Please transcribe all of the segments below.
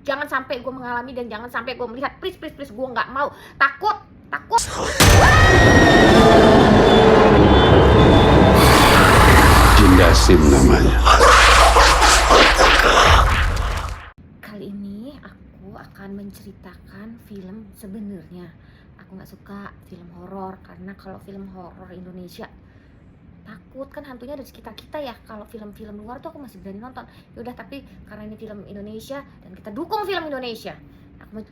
jangan sampai gue mengalami dan jangan sampai gue melihat, please please please, gue nggak mau, takut. Jinda Sim namanya. Kali ini aku akan menceritakan film sebenarnya. Aku nggak suka film horor karena kalau film horor Indonesia takut kan hantunya ada di sekitar kita ya. Kalau film-film luar tuh aku masih berani nonton. Yaudah, tapi karena ini film Indonesia dan kita dukung film Indonesia, aku mau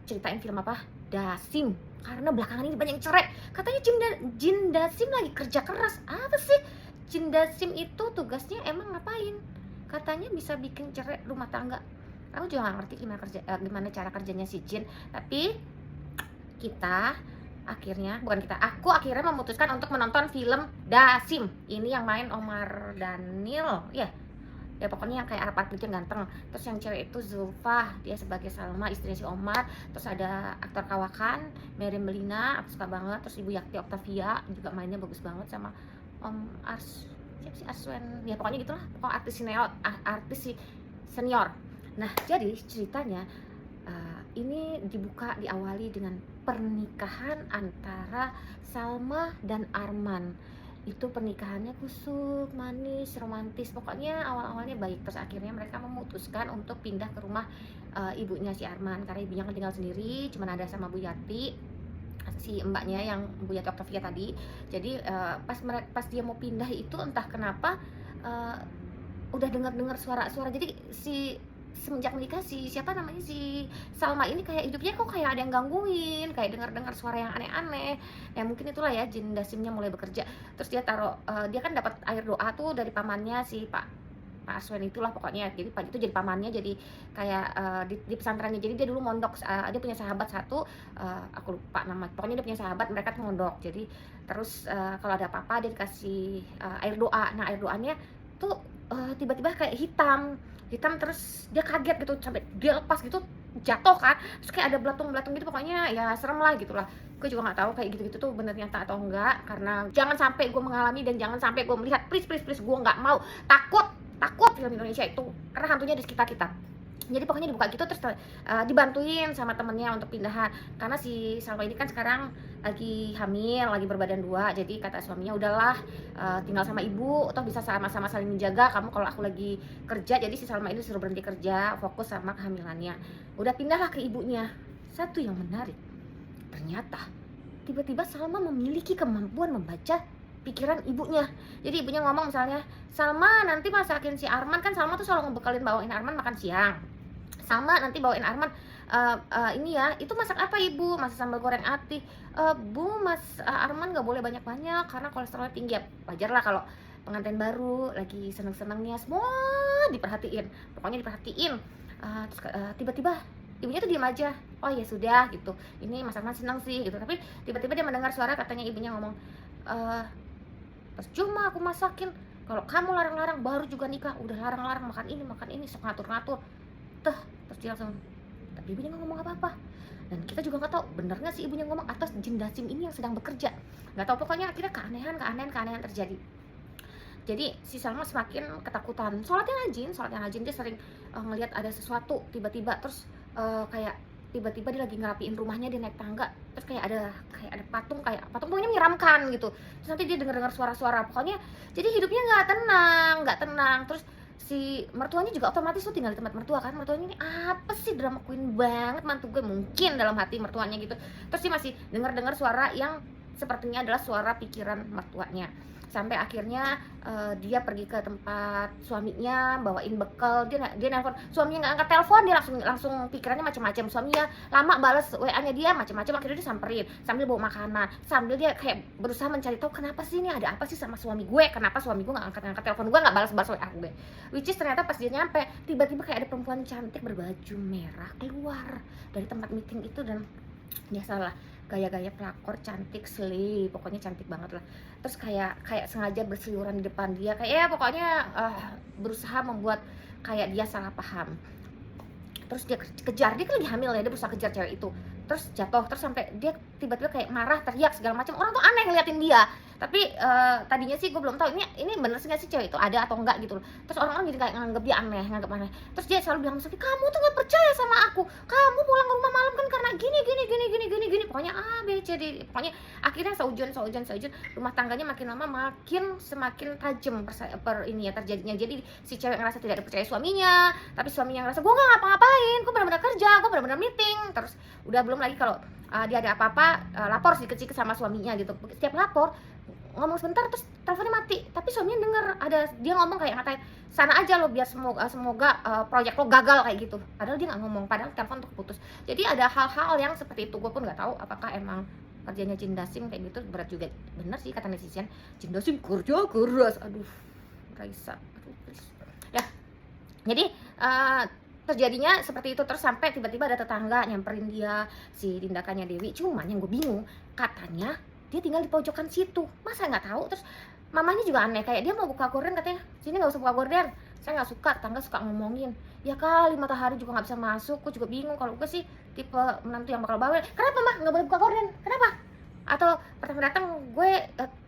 ceritain film apa? Dasim. Karena belakangan ini banyak yang cerai. Katanya Jin Dasim lagi kerja keras. Apa sih? Jin Dasim itu tugasnya emang ngapain? Katanya bisa bikin cerai rumah tangga. Aku juga gak ngerti gimana cara kerjanya si Jin. Tapi aku akhirnya memutuskan untuk menonton film Dasim. Ini yang main Omar Daniel ya pokoknya yang kayak Arab itu ganteng. Terus yang cewek itu Zulfa, dia sebagai Salma, istrinya si Omar. Terus ada aktor kawakan Mary Melina, aku suka banget. Terus Ibu Yakti Octavia juga mainnya bagus banget, sama siapa sih, Arswen ya, pokoknya gitulah, pokoknya artis senior. Nah, jadi ceritanya ini diawali dengan pernikahan antara Salma dan Arman. Itu pernikahannya kusuk, manis, romantis, pokoknya awal-awalnya baik. Terus akhirnya mereka memutuskan untuk pindah ke rumah ibunya si Arman, karena ibunya kan tinggal sendiri, cuman ada sama Bu Yati, si mbaknya yang Bu Yati Octavia tadi. Jadi pas dia mau pindah itu entah kenapa udah dengar suara-suara. Jadi semenjak menikah si Salma ini kayak hidupnya kok kayak ada yang gangguin, kayak dengar suara yang aneh-aneh. Ya mungkin itulah ya Jin Dasimnya mulai bekerja. Terus dia dia kan dapat air doa tuh dari pamannya si Pak Arswen itulah pokoknya. Jadi Pak itu jadi pamannya, jadi kayak di pesantrennya. Jadi dia dulu mondok, dia punya sahabat satu, aku lupa nama, pokoknya dia punya sahabat, mereka tuh mondok. Jadi terus kalau ada apa-apa dia dikasih air doa. Nah, air doanya tuh tiba-tiba kayak hitam, terus dia kaget gitu, sampai dia lepas gitu, jatuh kan, terus kayak ada belatung gitu, pokoknya ya serem lah gitulah. Gue juga nggak tahu kayak gitu tuh bener nyata atau enggak, karena jangan sampai gue mengalami dan jangan sampai gue melihat, please please please, gue nggak mau, takut film Indonesia itu karena hantunya di sekitar kita. Jadi pokoknya dibuka gitu, terus dibantuin sama temennya untuk pindahan, karena si Salma ini kan sekarang lagi hamil, lagi berbadan 2. Jadi kata suaminya, udahlah tinggal sama ibu, atau bisa sama-sama saling menjaga kamu kalau aku lagi kerja. Jadi si Salma ini disuruh berhenti kerja, fokus sama kehamilannya. Udah pindahlah ke ibunya. Satu yang menarik, ternyata tiba-tiba Salma memiliki kemampuan membaca pikiran ibunya. Jadi ibunya ngomong misalnya, Salma nanti masakin si Arman, kan Salma tuh selalu bawain Arman makan siang. Salma nanti bawain Arman ini ya, itu masak apa ibu? Masak sambal goreng ati. Bu, Arman nggak boleh banyak-banyak karena kolesterolnya tinggi. Ya wajar lah kalau pengantin baru lagi seneng-senengnya, semua diperhatiin, pokoknya diperhatiin. Terus tiba-tiba ibunya tuh diem aja. Oh ya sudah gitu, ini Mas Arman senang sih gitu. Tapi tiba-tiba dia mendengar suara, katanya ibunya ngomong, percuma aku masakin, kalau kamu larang-larang baru juga nikah udah larang-larang makan ini, sok ngatur-ngatur. Terus dia langsung, tapi ibunya nggak ngomong apa-apa. Dan kita juga nggak tahu bener nggak sih ibunya ngomong atas Jin Dasim ini yang sedang bekerja. Nggak tahu, pokoknya akhirnya keanehan terjadi. Jadi si Salma semakin ketakutan. Sholatnya rajin, dia sering ngelihat ada sesuatu tiba-tiba. Terus kayak tiba-tiba dia lagi ngerapiin rumahnya, dia naik tangga, terus kayak ada patung pokoknya menyeramkan gitu. Terus nanti dia dengar suara-suara, pokoknya jadi hidupnya nggak tenang. Terus si mertuanya juga otomatis tuh tinggal di tempat mertua kan. Mertuanya ini apa sih, drama queen banget mantu gue, mungkin dalam hati mertuanya gitu. Terus dia masih dengar suara yang sepertinya adalah suara pikiran mertuanya. Sampai akhirnya dia pergi ke tempat suaminya, bawain bekal. Dia nelpon, suaminya nggak angkat telepon, dia langsung pikirannya macam-macam. Suaminya lama balas WA-nya dia macam-macam, akhirnya dia samperin sambil bawa makanan, sambil dia kayak berusaha mencari tahu kenapa sih ini, ada apa sih sama suami gue, kenapa suami gue nggak angkat telepon gue, nggak balas WA gue. Which is ternyata pas dia nyampe, tiba-tiba kayak ada perempuan cantik berbaju merah keluar dari tempat meeting itu. Dan biasalah gaya-gaya pelakor, cantik, slay, pokoknya cantik banget lah. Terus kayak sengaja berseliweran di depan dia, kayak pokoknya berusaha membuat kayak dia salah paham. Terus dia kejar, dia kan lagi hamil ya, dia berusaha kejar cewek itu, terus jatuh, terus sampai dia tiba-tiba kayak marah, teriak segala macam. Orang tuh aneh ngeliatin dia, Tapi tadinya sih gue belum tahu ini bener sih nggak sih cewek itu ada atau enggak gitu loh. Terus orang-orang jadi kayak nganggep dia aneh, nganggep aneh. Terus dia selalu bilang sama, kamu tuh nggak percaya sama aku, kamu pulang ke rumah malam kan karena gini gini gini gini gini gini, pokoknya A B C D, pokoknya akhirnya seujun rumah tangganya makin lama makin semakin tajam ini ya terjadinya. Jadi si cewek ngerasa tidak dipercaya suaminya, tapi suaminya ngerasa gue nggak ngapa-ngapain, gue benar-benar kerja, gue benar-benar meeting. Terus udah belum lagi kalau dia ada apa-apa lapor sedikit-sedikit sama suaminya gitu. Setiap lapor ngomong sebentar terus teleponnya mati, tapi suaminya denger ada dia ngomong kayak ngatain sana aja lo biar semoga proyek lo gagal kayak gitu, padahal dia nggak ngomong, padahal telepon tuh putus. Jadi ada hal-hal yang seperti itu. Gue pun nggak tahu apakah emang kerjanya Jin Dasim kayak gitu. Berat juga, bener sih kata netizen, Jin Dasim kerja keras. Aduh Raisa, aduh please. Ya jadi terjadinya seperti itu. Terus sampai tiba-tiba ada tetangga nyamperin dia, si tindakannya Dewi. Cuman yang gue bingung, katanya dia tinggal di pojokan situ, masa nggak tahu. Terus mamanya juga aneh, kayak dia mau buka gorden katanya, sini nggak usah buka gorden, saya nggak suka, tetangga suka ngomongin. Ya kali matahari juga nggak bisa masuk. Gue juga bingung, kalau gue sih tipe menantu yang bakal bawel. Kenapa mah nggak boleh buka gorden, kenapa? Atau pertama datang gue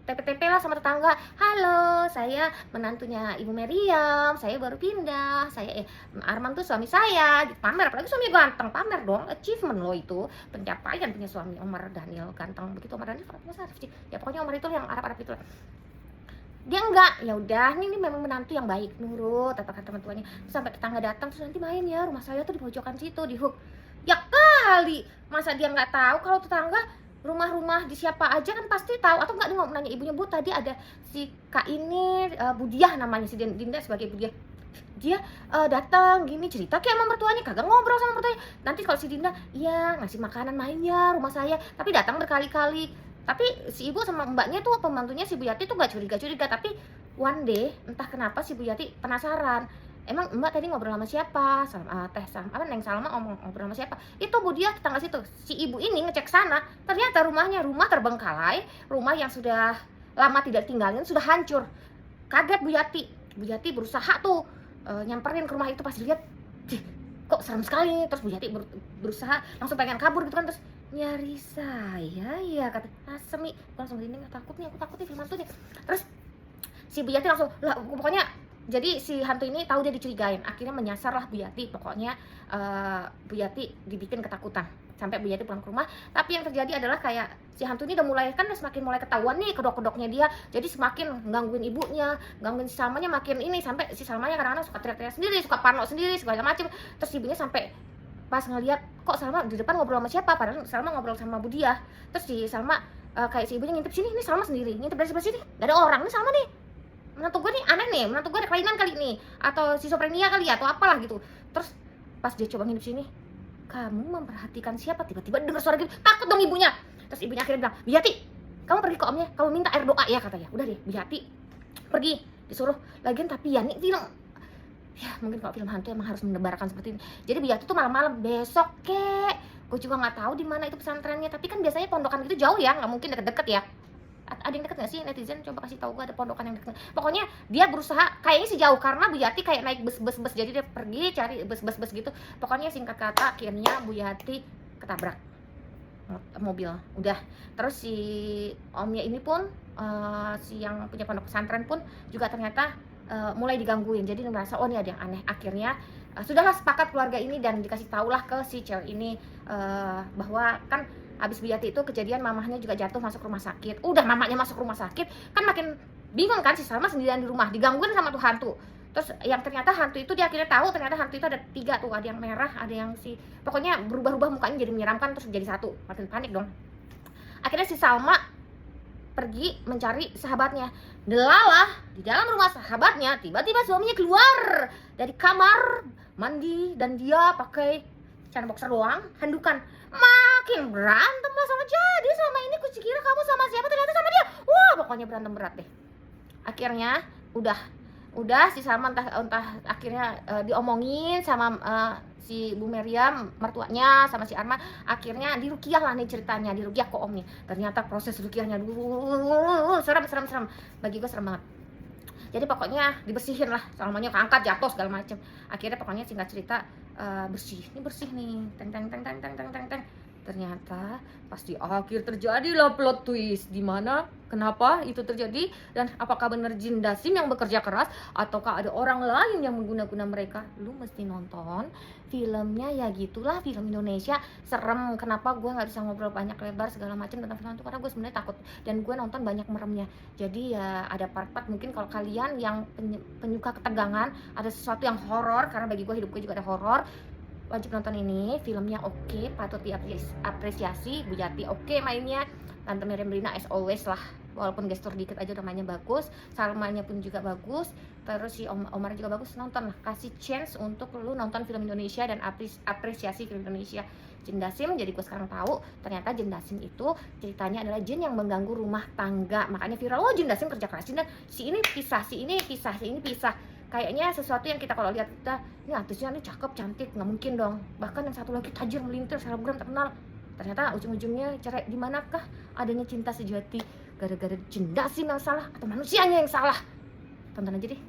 TP-TP lah sama tetangga, halo saya menantunya Ibu Meriam, saya baru pindah, saya Arman tuh suami saya, pamer. Apalagi suami ganteng, pamer dong, achievement lo itu, pencapaian punya suami. Omar Daniel ganteng begitu. Omar Daniel Mas Arif sih ya, pokoknya Omar itu yang Arab-Arab itu lah. Dia enggak, ya udah ini memang menantu yang baik, nurut apa kata teman tuanya. Sampai tetangga datang, terus nanti main ya, rumah saya tuh di pojokan situ, di hook. Ya kali masa dia nggak tahu kalau tetangga rumah-rumah di siapa aja kan pasti tahu. Atau enggak, dia mau nanya ibunya, Bu tadi ada si kak ini Budiah namanya, si Dinda sebagai Budiah, dia datang gini cerita kayak sama mertuanya, kagak ngobrol sama mertuanya. Nanti kalau si Dinda iya ngasih makanan mainnya rumah saya, tapi datang berkali-kali. Tapi si ibu sama mbaknya tuh, pembantunya si Bu Yati tuh gak curiga-curiga. Tapi one day entah kenapa si Bu Yati penasaran, emang mbak tadi ngobrol sama siapa, sama teh sama apa Neng Salma ngobrol sama siapa. Itu Budiah tetangga situ. Si ibu ini ngecek sana, ternyata rumahnya rumah terbengkalai, rumah yang sudah lama tidak tinggalin, sudah hancur. Kaget Bu Yati. Bu Yati berusaha tuh nyamperin ke rumah itu. Pas dilihat, kok serem sekali. Terus Bu Yati berusaha langsung pengen kabur gitu kan. Terus nyari saya ya kata Asemi. Gue langsung gini, aku takut nih film hantu nih. Terus si Bu Yati langsung lah, pokoknya jadi si hantu ini tahu dia dicurigain, akhirnya menyasar lah Bu Yati. Pokoknya Bu Yati dibikin ketakutan sampai Bu Yati pulang ke rumah. Tapi yang terjadi adalah kayak si hantu ini udah mulai semakin mulai ketahuan nih kedok-kedoknya dia. Jadi semakin gangguin ibunya, gangguin si Salmanya makin ini, sampai si Salmanya kadang-kadang suka teriak-teriak sendiri, suka parno sendiri segala macem. Terus ibunya sampai pas ngeliat kok Salma di depan ngobrol sama siapa, padahal Salma ngobrol sama Budiah. Terus si Salma kayak si ibunya ngintip sini, ini Salma sendiri ngintip dari sebelah sini, gak ada orang, ini Salma nih, menantu gue nih aneh nih, menantu gue ada kelainan kali nih, atau schizophrenia kali ya, atau apalah gitu. Terus pas dia coba ngintip sini, kamu memperhatikan siapa? Tiba-tiba dengar suara gitu, takut dong ibunya. Terus ibunya akhirnya bilang, Bu Yati, kamu pergi ke omnya, kamu minta air doa ya katanya. Udah deh, Bu Yati pergi, disuruh. Lagian tapi ya nih film, ya mungkin kalau film hantu emang harus mendebarkan seperti ini. Jadi Bu Yati tuh malam-malam besok kek, gue juga nggak tahu di mana itu pesantrennya. Tapi kan biasanya pondokan itu jauh ya, nggak mungkin deket-deket ya. Ada yang deket nggak sih netizen? Coba kasih tahu gue, ada pondokan yang deket. Pokoknya dia berusaha kayaknya sih jauh, karena Bu Yati kayak naik bus, jadi dia pergi cari bus gitu. Pokoknya singkat kata akhirnya Bu Yati ketabrak mobil. Udah. Terus si omnya ini pun si yang punya pondok pesantren pun juga ternyata mulai digangguin. Jadi merasa oh ini ada yang aneh. Akhirnya sudahlah sepakat keluarga ini dan dikasih tahulah ke si cewek ini bahwa kan abis Bu Yati itu kejadian mamahnya juga jatuh masuk rumah sakit. Udah mamanya masuk rumah sakit kan makin bingung kan, si Salma sendirian di rumah digangguin sama tuh hantu. Terus yang ternyata hantu itu dia akhirnya tahu ternyata hantu itu ada 3 tuh, ada yang merah, ada yang pokoknya berubah-ubah mukanya jadi menyeramkan, terus jadi satu. Makin panik dong. Akhirnya si Salma pergi mencari sahabatnya. Delalah di dalam rumah sahabatnya, tiba-tiba suaminya keluar dari kamar mandi dan dia pakai celana boxer doang, handukan. Makin berantem lah sama, jadi selama ini ku kira kamu sama siapa, ternyata sama dia. Wah pokoknya berantem berat deh. Akhirnya udah si Salma entah akhirnya diomongin sama si Bu Meriam mertuanya sama si Arman. Akhirnya dirukiah lah nih ceritanya, dirukiah ke omnya. Ternyata proses rukiahnya serem bagi gue, serem banget. Jadi pokoknya dibersihin lah, Salmanya keangkat jatuh segala macem. Akhirnya pokoknya singkat cerita bersih nih, teng. Ternyata pas di akhir terjadilah plot twist. Di mana, kenapa itu terjadi, dan apakah benar Jin Dasim yang bekerja keras ataukah ada orang lain yang mengguna-guna mereka? Lu mesti nonton filmnya, ya gitulah, film Indonesia serem. Kenapa gue nggak bisa ngobrol banyak lebar segala macam tentang film itu, karena gue sebenarnya takut dan gue nonton banyak meremnya. Jadi ya ada part-part mungkin kalau kalian yang penyuka ketegangan, ada sesuatu yang horor, karena bagi gue hidup gue juga ada horor, wajib nonton ini. Filmnya oke, patut diapresiasi. Bu Jati oke mainnya, Tante Miriam Bellina as always lah, walaupun gestur dikit aja udah mainnya bagus. Salmanya pun juga bagus, terus si Omar juga bagus. Nonton lah, kasih chance untuk lu nonton film Indonesia dan apresiasi film Indonesia. Jin Dasim, jadi gue sekarang tahu ternyata Jin Dasim itu ceritanya adalah jin yang mengganggu rumah tangga, makanya viral. Oh, Jin Dasim kerja keras, si ini pisah, si ini pisah, si ini pisah. Kayaknya sesuatu yang kita kalau lihat, kita ini artisnya ini cakep, cantik, nggak mungkin dong. Bahkan yang satu lagi tajir melintir, selebgram terkenal. Ternyata ujung-ujungnya cerai. Di manakah adanya cinta sejati? Gara-gara Jin Dasim yang salah atau manusianya yang salah? Tonton aja deh.